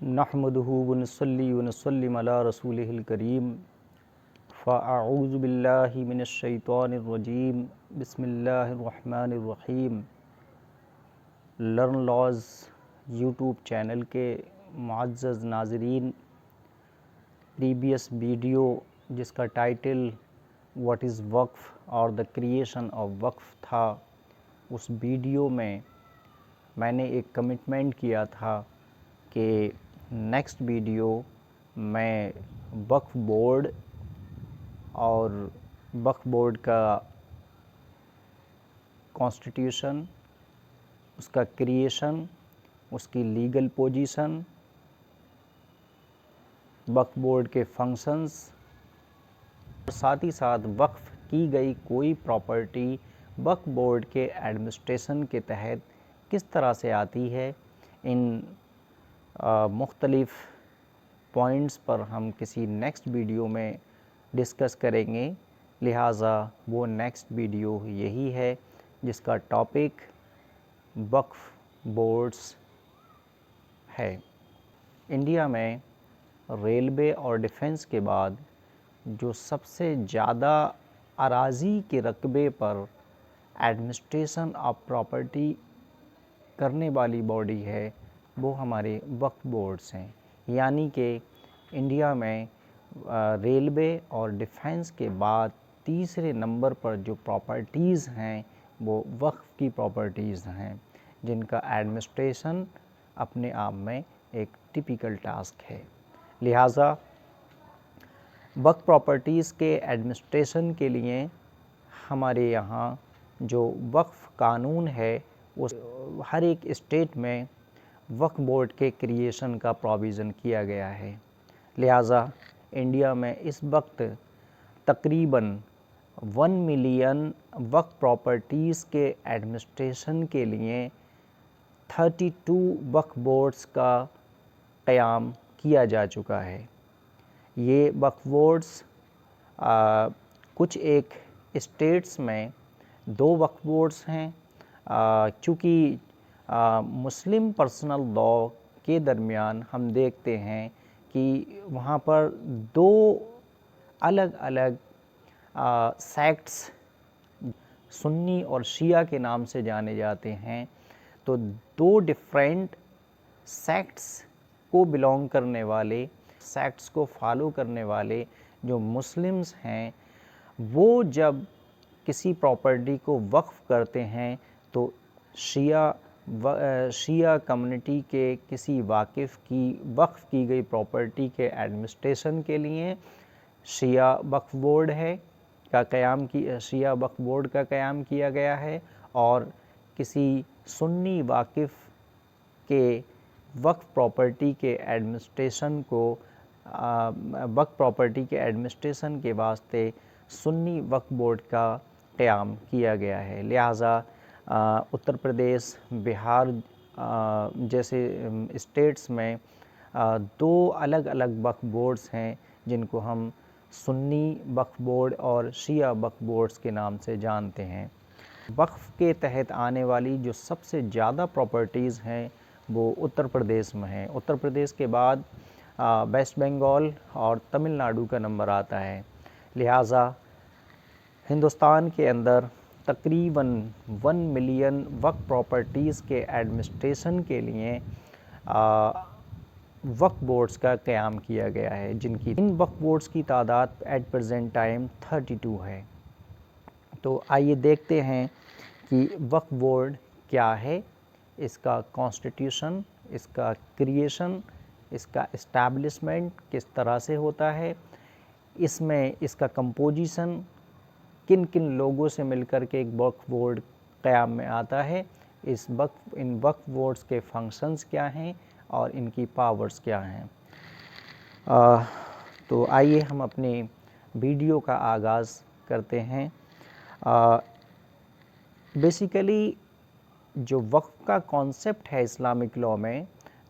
نحمده ونصلي ونسلم على رسوله الكريم فأعوذ بالله من الشیطان الرجیم بسم اللہ الرحمن الرحیم۔ لرن لاز یوٹیوب چینل کے معزز ناظرین، پریویس ویڈیو جس کا ٹائٹل واٹ از وقف اور دا کریشن آف وقف تھا، اس ویڈیو میں نے ایک کمٹمنٹ کیا تھا کہ نیکسٹ ویڈیو میں وقف بورڈ اور وقف بورڈ کا کانسٹیٹیوشن، اس کا کریشن، اس کی لیگل پوزیشن، وقف بورڈ کے فنکشنز، ساتھ ہی ساتھ وقف کی گئی کوئی پراپرٹی وقف بورڈ کے ایڈمنسٹریشن کے تحت کس طرح سے آتی ہے، ان مختلف پوائنٹس پر ہم کسی نیکسٹ ویڈیو میں ڈسکس کریں گے۔ لہٰذا وہ نیکسٹ ویڈیو یہی ہے جس کا ٹاپک وقف بورڈز ہے۔ انڈیا میں ریلوے اور ڈیفنس کے بعد جو سب سے زیادہ اراضی کے رقبے پر ایڈمنسٹریشن آف پراپرٹی کرنے والی باڈی ہے وہ ہمارے وقف بورڈز ہیں، یعنی کہ انڈیا میں ریلوے اور ڈیفنس کے بعد تیسرے نمبر پر جو پراپرٹیز ہیں وہ وقف کی پراپرٹیز ہیں، جن کا ایڈمنسٹریشن اپنے آپ میں ایک ٹپیکل ٹاسک ہے۔ لہٰذا وقف پراپرٹیز کے ایڈمنسٹریشن کے لیے ہمارے یہاں جو وقف قانون ہے وہ ہر ایک اسٹیٹ میں وقف بورڈ کے کریشن کا پروویژن کیا گیا ہے۔ لہٰذا انڈیا میں اس وقت تقریباً 1 ملین وقف پراپرٹیز کے ایڈمنسٹریشن کے لیے 32 وقف بورڈز کا قیام کیا جا چکا ہے۔ یہ وقف بورڈز کچھ ایک اسٹیٹس میں 2 وقف بورڈز ہیں، چونکہ مسلم پرسنل لاء کے درمیان ہم دیکھتے ہیں کہ وہاں پر 2 الگ الگ سیکٹس سنی اور شیعہ کے نام سے جانے جاتے ہیں، تو 2 ڈیفرنٹ سیکٹس کو بلونگ کرنے والے، سیکٹس کو فالو کرنے والے جو مسلمز ہیں، وہ جب کسی پراپرٹی کو وقف کرتے ہیں تو شیعہ کمیونٹی کے کسی واقف کی وقف کی گئی پراپرٹی کے ایڈمنسٹریشن کے لیے شیعہ وقف بورڈ شیعہ وقف بورڈ کا قیام کیا گیا ہے، اور کسی سنی واقف کے وقف پراپرٹی کے ایڈمنسٹریشن کے واسطے سنی وقف بورڈ کا قیام کیا گیا ہے۔ لہٰذا اتر پردیش، بہار جیسے اسٹیٹس میں 2 الگ الگ وقف بورڈز ہیں جن کو ہم سنی وقف بورڈ اور شیعہ وقف بورڈز کے نام سے جانتے ہیں۔ وقف کے تحت آنے والی جو سب سے زیادہ پراپرٹیز ہیں وہ اتر پردیش میں ہیں۔ اتر پردیش کے بعد ویسٹ بنگال اور تمل ناڈو کا نمبر آتا ہے۔ لہٰذا ہندوستان کے اندر تقریباً 1 ملین وقف پراپرٹیز کے ایڈمنسٹریشن کے لیے وقف بورڈز کا قیام کیا گیا ہے، ان وقف بورڈز کی تعداد ایٹ پریزنٹ ٹائم 32 ہے۔ تو آئیے دیکھتے ہیں کہ وقف بورڈ کیا ہے، اس کا کانسٹیٹیوشن، اس کا کریشن، اس کا اسٹیبلشمنٹ کس طرح سے ہوتا ہے، اس میں اس کا کمپوزیشن کن کن لوگوں سے مل کر کے ایک وقف بورڈ قیام میں آتا ہے، ان وقف بورڈز کے فنکشنز کیا ہیں اور ان کی پاورز کیا ہیں۔ تو آئیے ہم اپنے ویڈیو کا آغاز کرتے ہیں۔ بیسیکلی جو وقف کا کانسیپٹ ہے اسلامک لاء میں،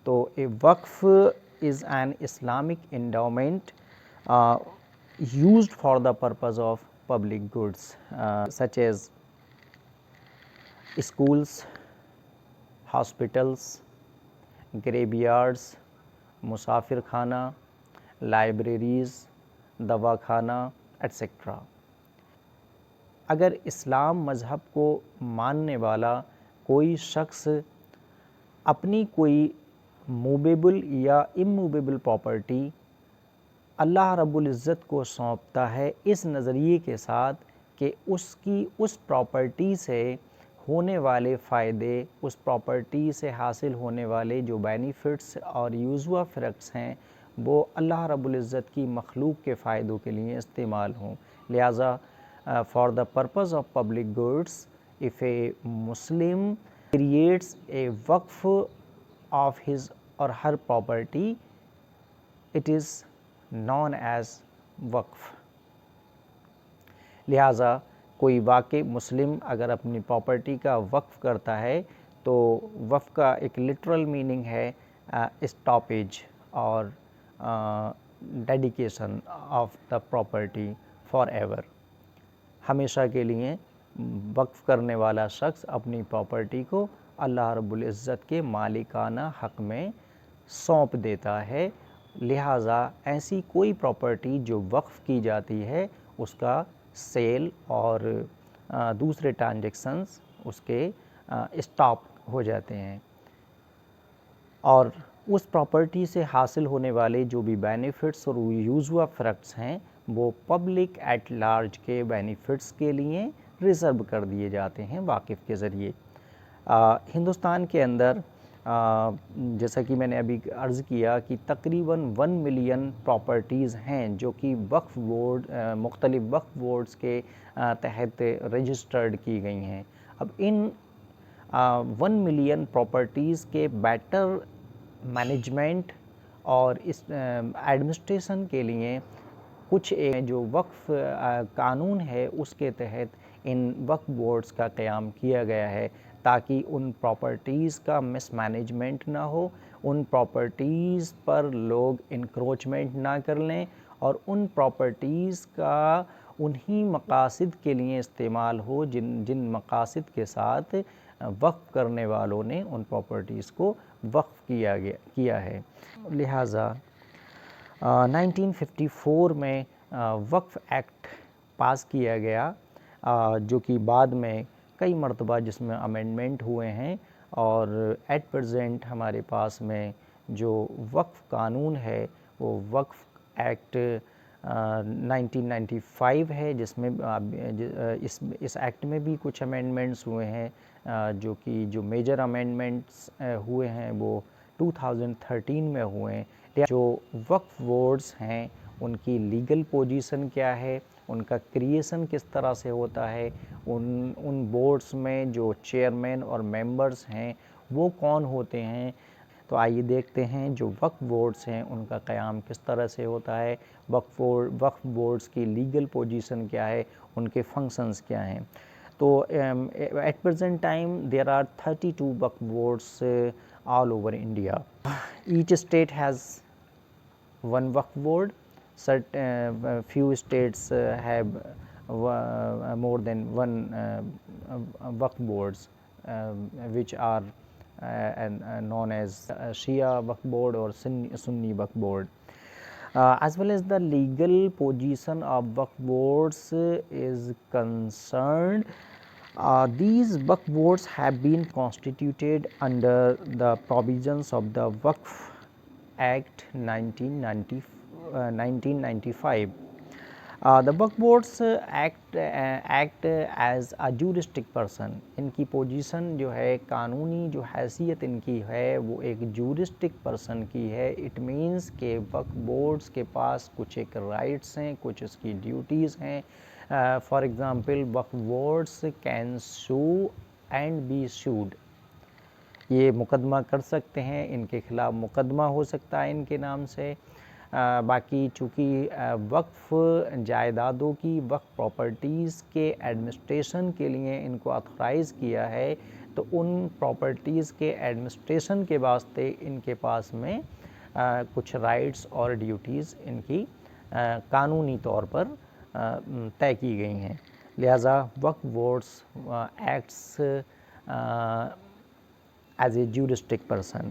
تو وقف is an Islamic endowment used for the purpose of public goods such as schools, hospitals, graveyards, مسافر خانہ، لائبریریز، دواخانہ ایٹسیٹرا۔ اگر اسلام مذہب کو ماننے والا کوئی شخص اپنی کوئی موویبل یا اموویبل پراپرٹی اللہ رب العزت کو سونپتا ہے اس نظریے کے ساتھ کہ اس کی اس پراپرٹی سے ہونے والے فائدے، اس پراپرٹی سے حاصل ہونے والے جو بینیفٹس اور یوزوا فرکٹس ہیں وہ اللہ رب العزت کی مخلوق کے فائدوں کے لیے استعمال ہوں، لہٰذا for the purpose of public goods if a Muslim creates a waqf of his or her property, it is known as وقف۔ لہٰذا کوئی واقع مسلم اگر اپنی پراپرٹی کا وقف کرتا ہے تو وقف کا ایک لٹرل میننگ ہے اسٹاپیج اور dedication of the property for ever, ہمیشہ کے لیے وقف کرنے والا شخص اپنی پراپرٹی کو اللہ رب العزت کے مالکانہ حق میں سونپ دیتا ہے، لہٰذا ایسی کوئی پراپرٹی جو وقف کی جاتی ہے اس کا سیل اور دوسرے ٹرانزیکشنز اس کے اسٹاپ ہو جاتے ہیں، اور اس پراپرٹی سے حاصل ہونے والے جو بھی بینیفٹس اور یوزوا فرکٹس ہیں وہ پبلک ایٹ لارج کے بینیفٹس کے لیے ریزرو کر دیے جاتے ہیں واقف کے ذریعے۔ ہندوستان کے اندر جیسا کہ میں نے ابھی عرض کیا کہ تقریباً 1 ملین پراپرٹیز ہیں جو کہ وقف بورڈ مختلف وقف بورڈز کے تحت رجسٹرڈ کی گئی ہیں۔ اب ان 1 ملین پراپرٹیز کے بیٹر مینجمنٹ اور اس ایڈمنسٹریشن کے لیے کچھ جو وقف قانون ہے اس کے تحت ان وقف بورڈز کا قیام کیا گیا ہے تاکہ ان پراپرٹیز کا مس مینجمنٹ نہ ہو، ان پراپرٹیز پر لوگ انکروچمنٹ نہ کر لیں اور ان پراپرٹیز کا انہی مقاصد کے لیے استعمال ہو جن مقاصد کے ساتھ وقف کرنے والوں نے ان پراپرٹیز کو وقف کیا ہے۔ لہٰذا 1954 میں وقف ایکٹ پاس کیا گیا جو کہ بعد میں کئی مرتبہ جس میں امینڈمنٹ ہوئے ہیں، اور ایٹ پریزنٹ ہمارے پاس میں جو وقف قانون ہے وہ وقف ایکٹ 1995 ہے، جس میں اس ایکٹ میں بھی کچھ امینڈمنٹس ہوئے ہیں، جو میجر امینڈمنٹس ہوئے ہیں وہ 2013 میں ہوئے ہیں۔ جو وقف بورڈز ہیں ان کی لیگل پوزیشن کیا ہے، ان کا کریشن کس طرح سے ہوتا ہے، ان بورڈز میں جو چیئرمین اور ممبرز ہیں وہ کون ہوتے ہیں، تو آئیے دیکھتے ہیں جو وقف بورڈز ہیں ان کا قیام کس طرح سے ہوتا ہے، وقف بورڈز کی لیگل پوزیشن کیا ہے، ان کے فنکشنز کیا ہیں۔ تو at present time there are 32 Waqf boards all over India. Each state has one waqf board. Few states have more than one waqf boards which are known as Shia waqf board or Sunni waqf board. As well as the legal position of waqf boards is concerned, these waqf boards have been constituted under the provisions of the Waqf Act 1995. The Waqf boards act as a juristic person. ان کی position جو ہے، قانونی جو حیثیت ان کی ہے وہ ایک جورسٹک پرسن کی ہے۔ اٹ مینس کہ وقف بورڈز کے پاس کچھ ایک رائٹس ہیں، کچھ اس کی ڈیوٹیز ہیں۔ For example Waqf boards can sue and be sued, یہ مقدمہ کر سکتے ہیں، ان کے خلاف مقدمہ ہو سکتا ہے ان کے نام سے۔ باقی چونکہ وقف جائیدادوں کی، وقف پراپرٹیز کے ایڈمنسٹریشن کے لیے ان کو اتھورائز کیا ہے، تو ان پراپرٹیز کے ایڈمنسٹریشن کے واسطے ان کے پاس میں کچھ رائٹس اور ڈیوٹیز ان کی قانونی طور پر طے کی گئی ہیں۔ لہٰذا وقف boards acts as a juristic person.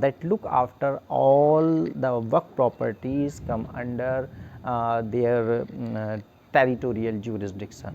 that look after all the work properties come under their territorial jurisdiction.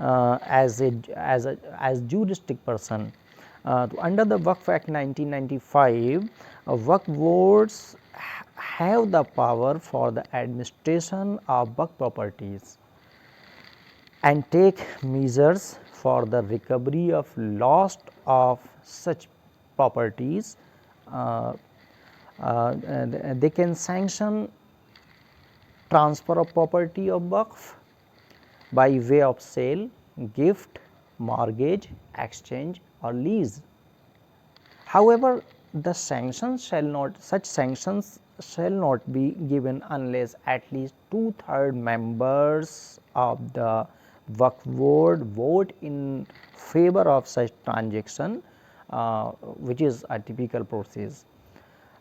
as juristic person. Under the Waqf Act 1995, Waqf boards have the power for the administration of Waqf properties and take measures for the recovery of loss of such properties. They can sanction transfer of property of Waqf by way of sale, gift, mortgage, exchange or lease. However, such sanctions shall not be given unless at least 2/3 members of the Waqf board vote in favor of such transaction, which is a typical process.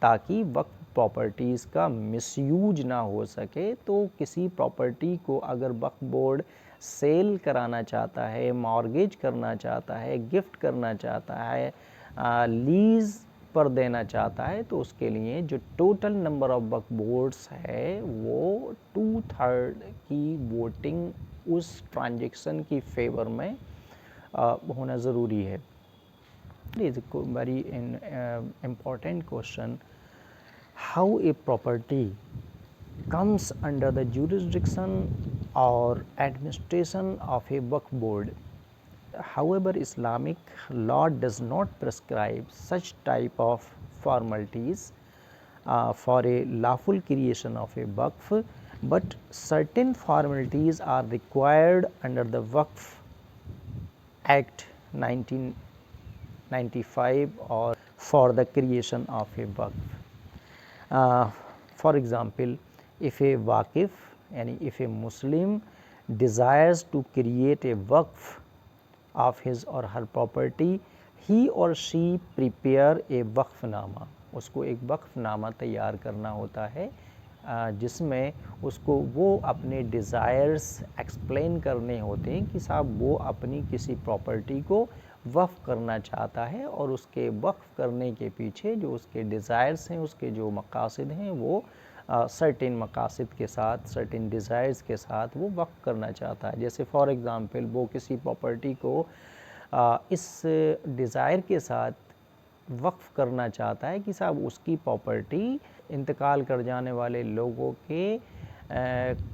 تاکہ وقف properties کا مس use نہ ہو سکے. تو کسی property کو اگر وقف بورڈ سیل کرانا چاہتا ہے, مارگیج کرنا چاہتا ہے, گفٹ کرنا چاہتا ہے, لیز پر دینا چاہتا ہے, تو اس کے لیے جو ٹوٹل نمبر آف وقف بورڈز ہے وہ 2/3 کی ووٹنگ اس ٹرانزیکشن کی فیور میں ہونا ضروری ہے. It is a very important question. How a property comes under the jurisdiction or administration of a waqf board. However, Islamic law does not prescribe such type of formalities for a lawful creation of a waqf, but certain formalities are required under the Waqf Act 1995 or for the creation of a waqf. For example, if a waqif, yani if a Muslim desires to create a waqf of his or her property, he or she prepare a waqf nama. اس کو ایک وقف نامہ تیار کرنا ہوتا ہے جس میں اس کو وہ اپنے ڈیزائرز ایکسپلین کرنے ہوتے ہیں کہ صاحب وہ اپنی کسی پراپرٹی کو وقف کرنا چاہتا ہے, اور اس کے وقف کرنے کے پیچھے جو اس کے ڈیزائرز ہیں, اس کے جو مقاصد ہیں, وہ سرٹن مقاصد کے ساتھ, سرٹن ڈیزائرز کے ساتھ وہ وقف کرنا چاہتا ہے. جیسے فار ایگزامپل وہ کسی پراپرٹی کو اس ڈیزائر کے ساتھ وقف کرنا چاہتا ہے کہ صاحب اس کی پراپرٹی انتقال کر جانے والے لوگوں کے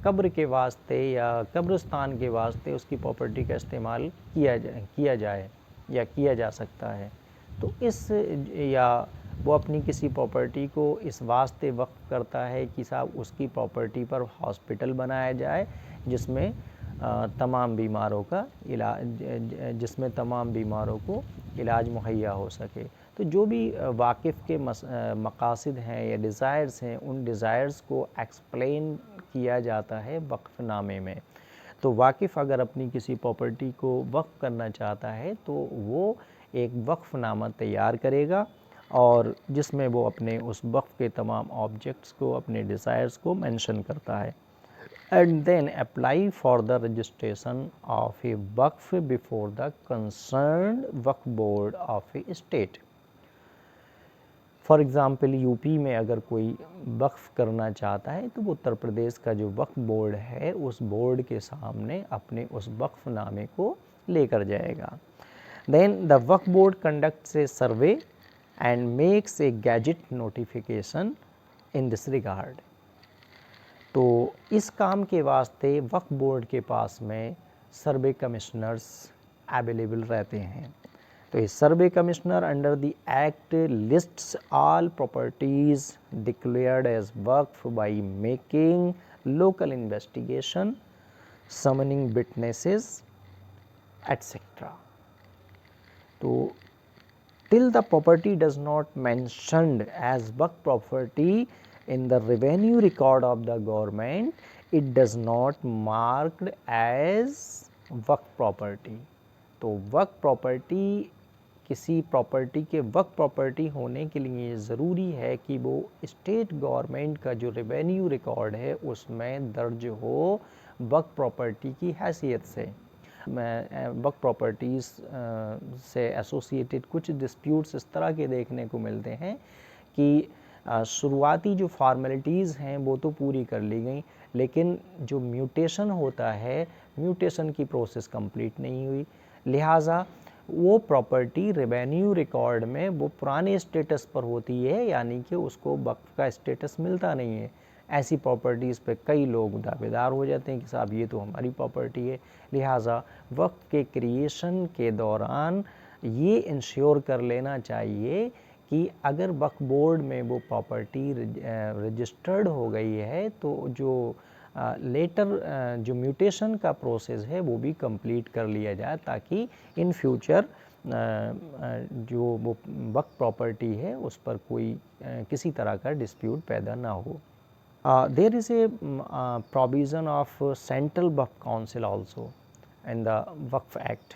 قبر کے واسطے یا قبرستان کے واسطے اس کی پراپرٹی کا استعمال کیا جائے یا کیا جا سکتا ہے. تو اس یا وہ اپنی کسی پراپرٹی کو اس واسطے وقف کرتا ہے کہ صاحب اس کی پراپرٹی پر ہاسپٹل بنایا جائے جس میں تمام بیماروں کا علاج, جس میں تمام بیماروں کو علاج مہیا ہو سکے. تو جو بھی واقف کے مقاصد ہیں یا ڈیزائرز ہیں, ان ڈیزائرز کو ایکسپلین کیا جاتا ہے وقف نامے میں. تو واقف اگر اپنی کسی پراپرٹی کو وقف کرنا چاہتا ہے تو وہ ایک وقف نامہ تیار کرے گا, اور جس میں وہ اپنے اس وقف کے تمام آبجیکٹس کو, اپنے ڈیزائرز کو مینشن کرتا ہے. And then apply for the registration of a waqf before the concerned waqf board of a state. For example U P میں اگر کوئی وقف کرنا چاہتا ہے تو وہ اتر پردیش کا جو وقف بورڈ ہے اس بورڈ کے سامنے اپنے اس وقف نامے کو لے کر جائے گا. دین دا وقف board conducts a survey and makes a gadget notification in this regard. تو اس کام کے واسطے وقف بورڈ کے پاس میں سروے کمشنرز اویلیبل رہتے ہیں. تو یہ survey commissioner under the act lists all properties declared as وقف by making local investigation, summoning witnesses et cetera. تو till the property does not mentioned as waqf property in the revenue record of the government, it does not marked as waqf property. تو وقف property کسی property کے وقف property ہونے کے لیے یہ ضروری ہے کہ وہ اسٹیٹ گورنمنٹ کا جو ریونیو ریکارڈ ہے اس میں درج ہو وقف پراپرٹی کی حیثیت سے. وقف پراپرٹیز سے ایسوسیٹڈ کچھ ڈسپیوٹس اس طرح کے دیکھنے کو ملتے ہیں کہ شروعاتی جو فارمیلٹیز ہیں وہ تو پوری کر لی گئیں, لیکن جو میوٹیشن ہوتا ہے, میوٹیشن کی پروسیس کمپلیٹ نہیں ہوئی, لہٰذا وہ پراپرٹی ریونیو ریکارڈ میں وہ پرانے اسٹیٹس پر ہوتی ہے, یعنی کہ اس کو وقف کا اسٹیٹس ملتا نہیں ہے. ایسی پراپرٹیز پہ کئی لوگ دعوے دار ہو جاتے ہیں کہ صاحب یہ تو ہماری پراپرٹی ہے. لہٰذا وقف کے کریشن کے دوران یہ انشور کر لینا چاہیے کہ اگر وقف بورڈ میں وہ پراپرٹی رجسٹرڈ ہو گئی ہے تو جو لیٹر جو میوٹیشن کا پروسیس ہے وہ بھی کمپلیٹ کر لیا جائے, تاکہ ان فیوچر جو وہ وقف پراپرٹی ہے اس پر کوئی کسی طرح کا ڈسپیوٹ پیدا نہ ہو. There is a provision of Central Waqf Council also in the Waqf Act.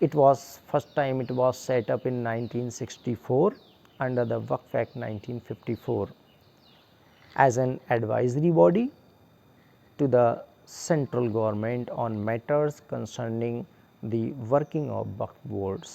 It was first time it was set up in 1964 under the Waqf Act 1954 as an advisory body to the central government on matters concerning the working of Waqf boards.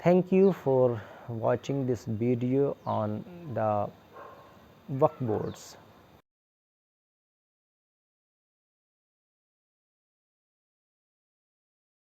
Thank you for watching this video on the Waqf boards.